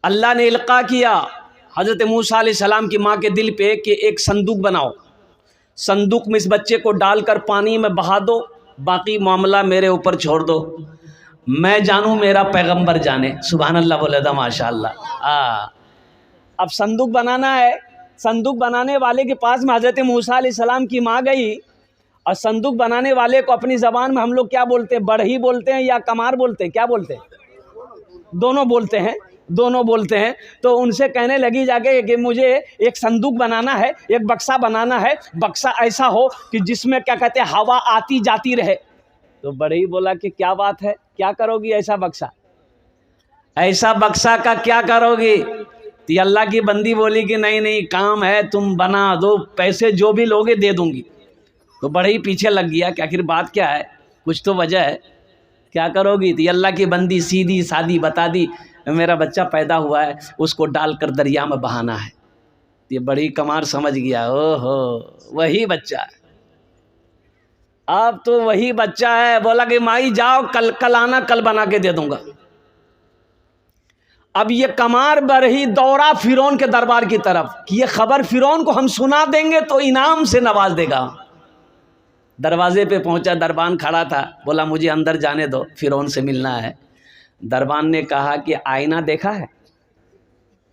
अल्लाह ने इल्का किया हज़रत मूसा अलैहिस्सलाम की माँ के दिल पे कि एक संदूक बनाओ, संदूक में इस बच्चे को डालकर पानी में बहा दो, बाकी मामला मेरे ऊपर छोड़ दो, मैं जानूँ मेरा पैगंबर जाने। सुभान अल्लाह बोले था माशाअल्लाह। अब संदूक बनाना है, संदूक बनाने वाले के पास में हज़रत मूसा अलैहिस्सलाम की माँ गई, और संदूक बनाने वाले को अपनी ज़बान में हम लोग क्या बोलते हैं, बढ़ही बोलते हैं या कमार बोलते हैं, क्या बोलते हैं? दोनों बोलते हैं, दोनों बोलते हैं। तो उनसे कहने लगी जाके कि मुझे एक संदूक बनाना है, एक बक्सा बनाना है, बक्सा ऐसा हो कि जिसमें क्या कहते हैं हवा आती जाती रहे। तो बढ़ही बोला कि क्या बात है, क्या करोगी ऐसा बक्सा, ऐसा बक्सा का क्या करोगी? तो अल्लाह की बंदी बोली कि नहीं नहीं काम है, तुम बना दो, पैसे जो भी लोगे दे दूंगी। तो बड़े ही पीछे लग गया कि आखिर बात क्या है, कुछ तो वजह है, क्या करोगी? तो अल्लाह की बंदी सीधी सादी बता दी, मेरा बच्चा पैदा हुआ है, उसको डालकर दरिया में बहाना है। ये बड़ी कमार समझ गया, ओहो वही बच्चा है, अब तो वही बच्चा है। बोला कि माई जाओ कल आना, कल बना के दे दूंगा। अब ये कमार बरही दौड़ा फिरौन के दरबार की तरफ कि ये खबर फिरौन को हम सुना देंगे तो इनाम से नवाज देगा। दरवाजे पे पहुंचा, दरबान खड़ा था, बोला मुझे अंदर जाने दो, फिरौन से मिलना है। दरबान ने कहा कि आईना देखा है?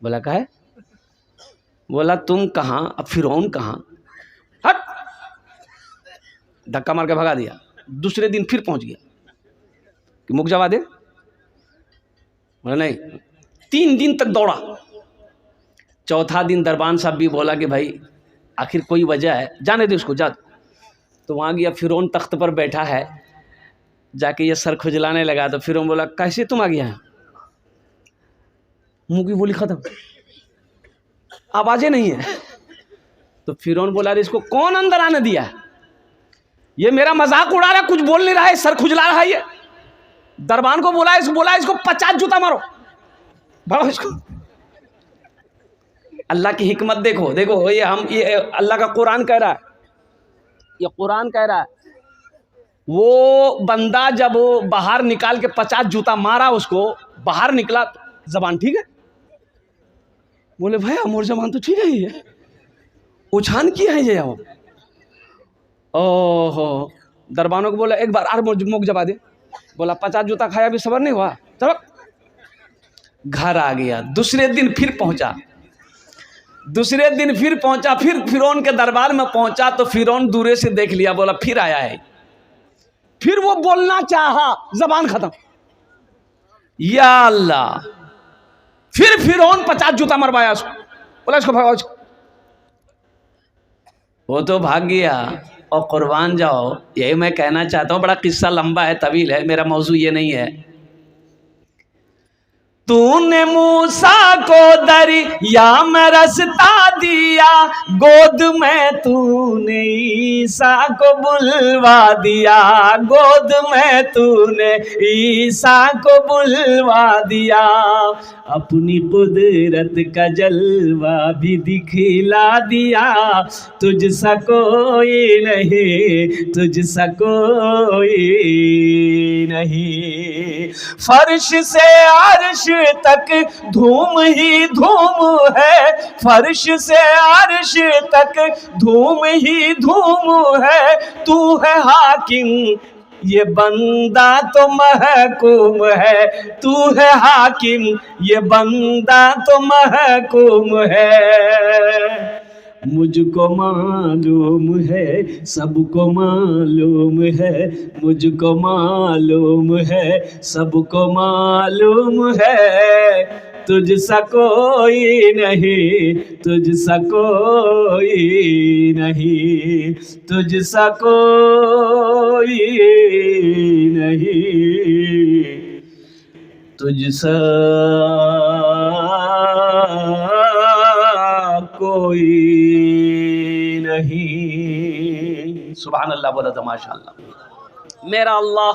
बोला कहा है। बोला तुम कहाँ, अब फिरौन कहाँ, हट, धक्का मार के भगा दिया। दूसरे दिन फिर पहुंच गया कि मुख जवा दे। बोला नहीं, 3 दिन तक दौड़ा। चौथा दिन दरबान साहब भी बोला कि भाई आखिर कोई वजह है, जाने दे उसको, जा। तो वहाँ गया, फिरौन तख्त पर बैठा है, जाके ये सर खुजलाने लगा। तो फिरौन बोला कैसे तुम आ गया है? मुंह की बोली खत्म, आवाजें नहीं है। तो फिरौन बोला इसको कौन अंदर आने दिया? ये मेरा मजाक उड़ा रहा है, कुछ बोल नहीं रहा है, सर खुजला रहा है ये। दरबान को बोला इसको 50 जूता मारो, भागो इसको। अल्लाह की हिकमत देखो, देखो ये अल्लाह का कुरान कह रहा है, ये कुरान कह रहा है। वो बंदा जब बाहर निकाल के 50 जूता मारा, उसको बाहर निकला, जबान ठीक है? बोले भाई अमोर जबान तो ठीक है, ये उछान किया है ये। ओहो, दरबानों को बोला एक बार और मुख जबा दे। बोला 50 जूता खाया भी सबर नहीं हुआ, चलो घर आ गया। दूसरे दिन फिर पहुंचा, दूसरे दिन फिर पहुंचा, फिर फिरौन के दरबार में पहुंचा। तो फिरौन दूरे से देख लिया, बोला फिर आया है। फिर वो बोलना चाहा, जबान खत्म। या अल्लाह, फिर फिरौन 50 जूता मरवाया उसको, बोला इसको भगाओ इसको। वो तो भाग गया। और कुर्बान जाओ, यही मैं कहना चाहता हूँ, बड़ा किस्सा लंबा है, तवील है, मेरा मौजू ये नहीं है। तूने मूसा को दरिया में रास्ता दिया, गोद में तूने ईसा को बुलवा दिया, गोद में तूने ईसा को बुलवा दिया। अपनी कुदरत का जलवा भी दिखला दिया, तुझसा कोई नहीं, तुझसा कोई नहीं। फर्श से अर्श तक धूम ही धूम है, फर्श से अर्श तक धूम ही धूम है। तू है हाकिम, ये बंदा तो महकूम है, तू है हाकिम, ये बंदा तो महकूम है। मुझको मालूम है, सबको मालूम है, मुझको मालूम है, सबको मालूम है। तुझसा कोई नहीं, तुझसा कोई नहीं, तुझसा कोई नहीं, तुझसा कोई नहीं। सुभान अल्लाह, बोला तो माशाअल्लाह। मेरा अल्लाह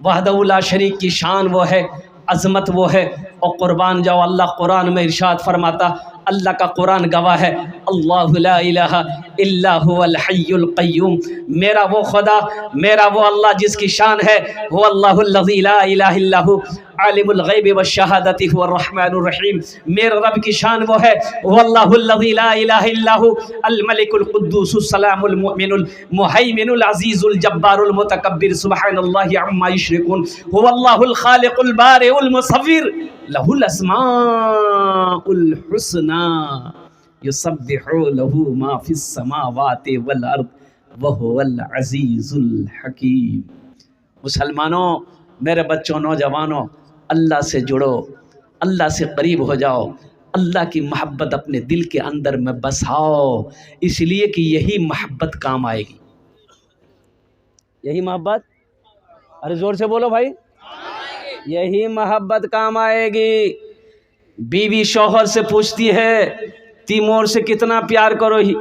वहदहु ला शरीक की शान वो है, अज़मत वो है। और कुर्बान जाओ, अल्लाह कुरान में इरशाद फरमाता, अल्लाह का कुरान गवाह है, अल्लाहु ला इलाहा इल्ला हुवल हय्युल क़य्यूम, मेरा वो खुदा, मेरा वो अल्लाह जिसकी शान है, वो अल्लाहुल लज़ी ला इलाहा इल्ला हु आलिमुल ग़ैबि वश्शहादति हुवर रहमानुर रहीम, मेरे रब की शान वो है, वो अल्लाहुल लज़ी ला इलाहा इल्ला हु अल मलिकुल कुद्दूसुस सलामुल मुमिनुल मुहैमिनुल अज़ीज़ुल जब्बारुल मुतकब्बिर सुब्हानल्लाहि अम्मा युश्रिकून, हुवल्लाहुल खालिकुल बारिउल मुसव्विर लहुल अस्माउल हुस्ना युसब्बिहु लहू मा फिस समावाति वल अर्द व हुवल अज़ीज़ुल हकीम। मुसलमानों, मेरे बच्चों, नौजवानों, अल्लाह से जुड़ो, अल्लाह से करीब हो जाओ, अल्लाह की मोहब्बत अपने दिल के अंदर में बसाओ, इसलिए कि यही मोहब्बत काम आएगी। यही मोहब्बत, अरे ज़ोर से बोलो भाई, यही मोहब्बत काम आएगी। बीवी शौहर से पूछती है, तीमोर से कितना प्यार करो ही,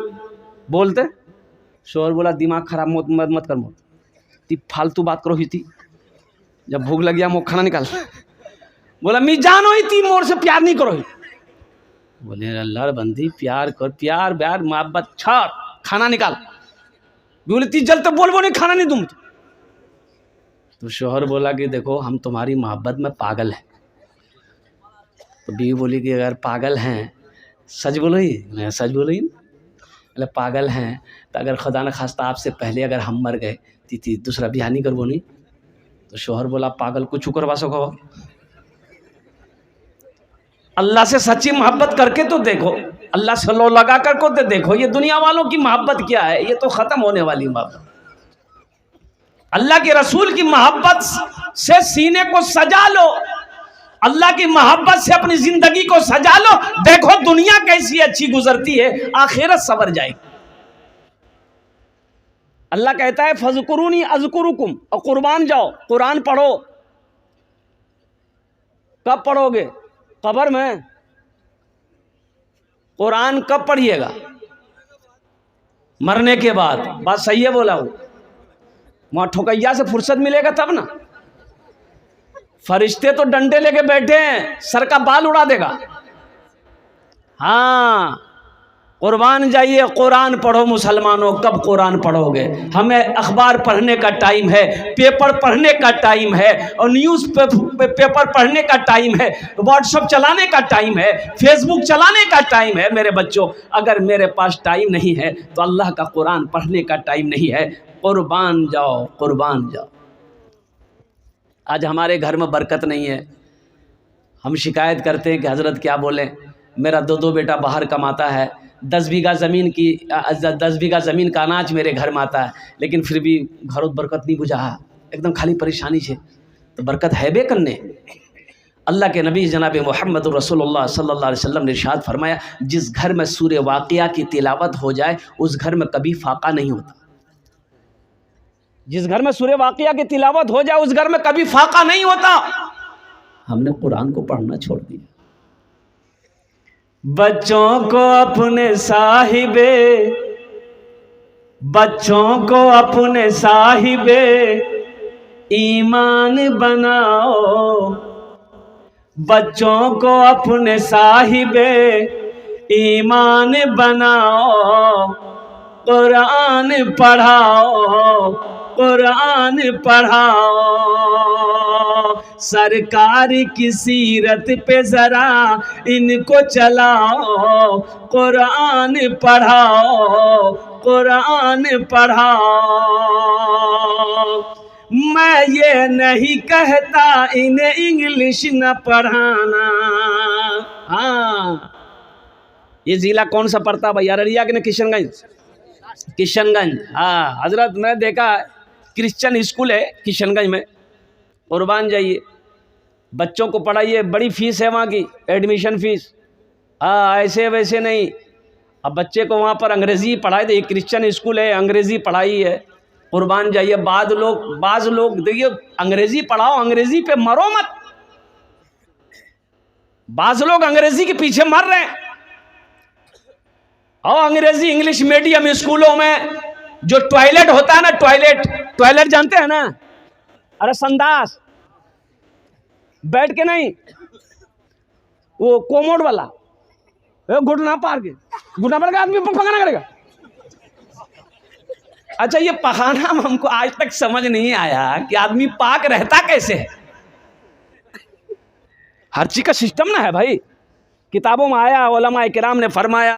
बोलते शौहर बोला दिमाग खराब मत कर, मत ती फालतू बात करो ही थी, जब भूख लग गया मुँह खाना निकाल, बोला मी जानो ही ती मोर से प्यार नहीं करो ही, बोले अल्लाह बंदी प्यार कर, प्यार ब्यार मोहब्बत छाड़, खाना निकाल, बोले ती जल तो बोल नहीं खाना नहीं दूँ। तो शौहर बोला कि देखो हम तुम्हारी मोहब्बत में पागल हैं। तो बीवी बोली कि अगर पागल हैं सच बोलो ही, मैं सच बोलो ही, बोले पागल हैं तो अगर खुदा न खास्ता आपसे पहले अगर हम मर गए ती दूसरा ब्याह नहीं करवो नहीं। तो शौहर बोला पागल कुछ करवा सको, अल्लाह से सच्ची मोहब्बत करके तो देखो, अल्लाह से लो लगा कर को तो देखो, ये दुनिया वालों की मोहब्बत क्या है, ये तो ख़त्म होने वाली मोहब्बत। अल्लाह के रसूल की मोहब्बत से सीने को सजा लो, अल्लाह की मोहब्बत से अपनी ज़िंदगी को सजा लो, देखो दुनिया कैसी अच्छी गुजरती है, आखिरत सवर जाएगी। अल्लाह कहता है फज़कुरूनी अज़कुरुकुम, और कुर्बान जाओ, कुरान पढ़ो। कब पढ़ोगे? कब्र में। कुरान कब पढ़िएगा? मरने के बाद। बात सही है बोला हूँ, वहाँ ठोकैया से फुर्सत मिलेगा तब ना। फरिश्ते तो डंडे लेके बैठे हैं, सर का बाल उड़ा देगा। हाँ, कुर्बान जाइए, कुरान पढ़ो मुसलमानों। कब कुरान पढ़ोगे? हमें अखबार पढ़ने का टाइम है, पेपर पढ़ने का टाइम है, और न्यूज़ पेपर पढ़ने का टाइम है, व्हाट्सएप चलाने का टाइम है, फेसबुक चलाने का टाइम है। मेरे बच्चों, अगर मेरे पास टाइम नहीं है तो अल्लाह का कुरान पढ़ने का टाइम नहीं है। कुर्बान जाओ, कुर्बान जाओ। आज हमारे घर में बरकत नहीं है, हम शिकायत करते हैं कि हज़रत क्या बोलें, मेरा दो बेटा बाहर कमाता है, 10 बीघा ज़मीन का अनाज मेरे घर में आता है, लेकिन फिर भी घरों बरकत नहीं बुझा, एकदम खाली परेशानी है। तो बरकत है बे करने। अल्लाह के नबी जनाब मोहम्मद रसूलुल्लाह सल्लल्लाहु अलैहि वसल्लम ने इरशाद फरमाया, जिस घर में सूरह वाक़िया की तिलावत हो जाए उस घर में कभी फाका नहीं होता। जिस घर में सूरह वाक़िया की तिलावत हो जाए उस घर में कभी फाका नहीं होता। हमने कुरान को पढ़ना छोड़ दिया। बच्चों को अपने साहिबे, बच्चों को अपने साहिबे ईमान बनाओ, बच्चों को अपने साहिबे ईमान बनाओ, कुरान पढ़ाओ, कुरान पढ़ाओ। सरकार की सीरत पे जरा इनको चलाओ, कुरान पढ़ाओ, कुरान पढ़ाओ। मैं ये नहीं कहता इन्हें इंग्लिश न पढ़ाना। हाँ, ये जिला कौन सा पड़ता भाई? अररिया के ना किशनगंज? किशनगंज। हाँ हजरत, मैं देखा क्रिश्चियन स्कूल है किशनगंज में। कुर्बान जाइए, बच्चों को पढ़ाइए, बड़ी फीस है वहाँ की, एडमिशन फीस। हाँ, ऐसे वैसे नहीं। अब बच्चे को वहाँ पर अंग्रेज़ी पढ़ाई दे, क्रिश्चियन स्कूल है, अंग्रेज़ी पढ़ाई है। कुर्बान जाइए। बाज़ लोग देखिए, अंग्रेज़ी पढ़ाओ, अंग्रेज़ी पे मरो मत। बाज़ लोग अंग्रेज़ी के पीछे मर रहे हैं। और अंग्रेज़ी इंग्लिश मीडियम स्कूलों में जो टॉयलेट होता है ना, टॉयलेट जानते हैं ना? अरे संडास, बैठ के नहीं, वो कोमोड वाला, घुटना पार के, घुटना पार के आदमी पखाना करेगा। अच्छा, ये पखाना हमको आज तक समझ नहीं आया कि आदमी पाक रहता कैसे है। हर चीज का सिस्टम ना है भाई। किताबों में आया, उलमा किराम ने फरमाया।